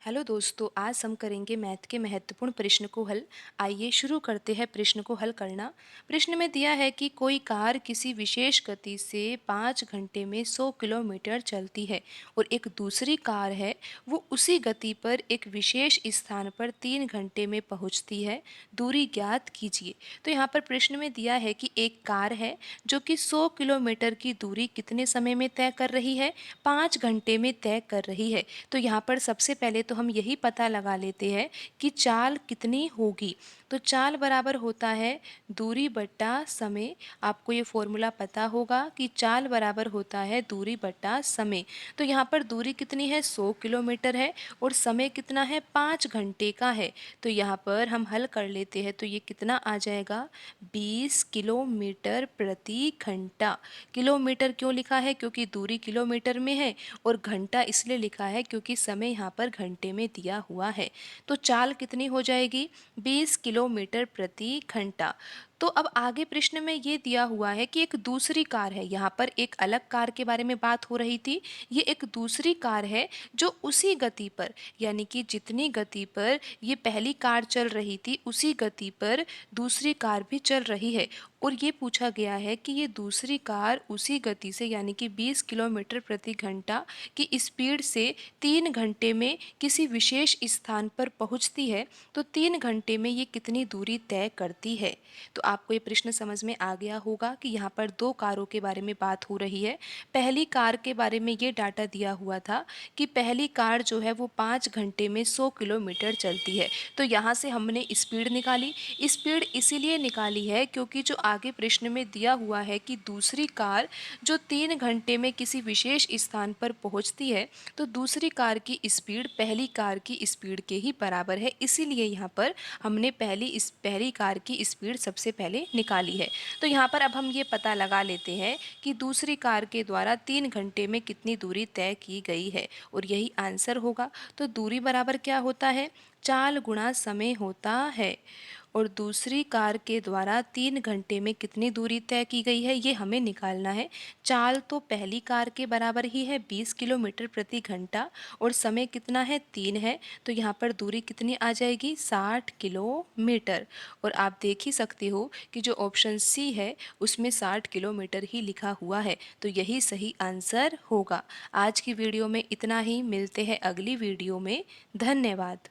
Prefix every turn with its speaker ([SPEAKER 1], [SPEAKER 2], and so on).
[SPEAKER 1] Hello दोस्तों, आज हम करेंगे मैथ के महत्वपूर्ण प्रश्न को हल। आइए शुरू करते हैं प्रश्न को हल करना। प्रश्न में दिया है कि कोई कार किसी विशेष गति से 5 घंटे में 100 किलोमीटर चलती है और एक दूसरी कार है, वो उसी गति पर एक विशेष स्थान पर 3 घंटे में पहुंचती है। दूरी ज्ञात कीजिए। तो यहाँ पर प्रश्न में दिया है कि एक कार है जो कि 100 किलोमीटर की दूरी कितने समय में तय कर रही है? 5 घंटे में तय कर रही है। तो यहाँ पर सबसे पहले तो हम यही पता लगा लेते हैं कि चाल कितनी होगी। तो चाल बराबर होता है दूरी बट्टा समय। आपको ये फॉर्मूला पता होगा कि चाल बराबर होता है दूरी बट्टा समय। तो यहाँ पर दूरी कितनी है? 100 किलोमीटर है और समय कितना है? 5 घंटे का है। तो यहाँ पर हम हल कर लेते हैं तो ये कितना आ जाएगा? 20 किलोमीटर प्रति घंटा। किलोमीटर क्यों लिखा है? क्योंकि दूरी किलोमीटर में है और घंटा इसलिए लिखा है क्योंकि समय यहाँ पर घंटे में दिया हुआ है। तो चाल कितनी हो जाएगी? 20 किलोमीटर प्रति घंटा। तो अब आगे प्रश्न में ये दिया हुआ है कि एक दूसरी कार है। यहाँ पर एक अलग कार के बारे में बात हो रही थी, ये एक दूसरी कार है जो उसी गति पर, यानी कि जितनी गति पर ये पहली कार चल रही थी उसी गति पर दूसरी कार भी चल रही है। और ये पूछा गया है कि ये दूसरी कार उसी गति से यानी कि 20 किलोमीटर प्रति घंटा की स्पीड से 3 घंटे में किसी विशेष स्थान पर पहुंचती है, तो 3 घंटे में ये कितनी दूरी तय करती है। तो आपको ये प्रश्न समझ में आ गया होगा कि यहाँ पर दो कारों के बारे में बात हो रही है। पहली कार के बारे में ये डाटा दिया हुआ था कि पहली कार जो है वो 5 घंटे में 100 किलोमीटर चलती है। तो यहाँ से हमने स्पीड निकाली। स्पीड इसीलिए निकाली है क्योंकि जो आगे प्रश्न में दिया हुआ है कि दूसरी कार जो 3 घंटे में किसी विशेष स्थान पर पहुंचती है, तो दूसरी कार की स्पीड पहली कार की स्पीड के ही बराबर है। इसीलिए यहाँ पर हमने पहली कार की स्पीड सबसे पहले निकाली है। तो यहाँ पर अब हम ये पता लगा लेते हैं कि दूसरी कार के द्वारा 3 घंटे में कितनी दूरी तय की गई है और यही आंसर होगा। तो दूरी बराबर क्या होता है? चाल गुणा समय होता है। और दूसरी कार के द्वारा 3 घंटे में कितनी दूरी तय की गई है ये हमें निकालना है। चाल तो पहली कार के बराबर ही है 20 किलोमीटर प्रति घंटा और समय कितना है? 3 है। तो यहाँ पर दूरी कितनी आ जाएगी? 60 किलोमीटर। और आप देख ही सकते हो कि जो ऑप्शन सी है उसमें 60 किलोमीटर ही लिखा हुआ है, तो यही सही आंसर होगा। आज की वीडियो में इतना ही, मिलते हैं अगली वीडियो में। धन्यवाद।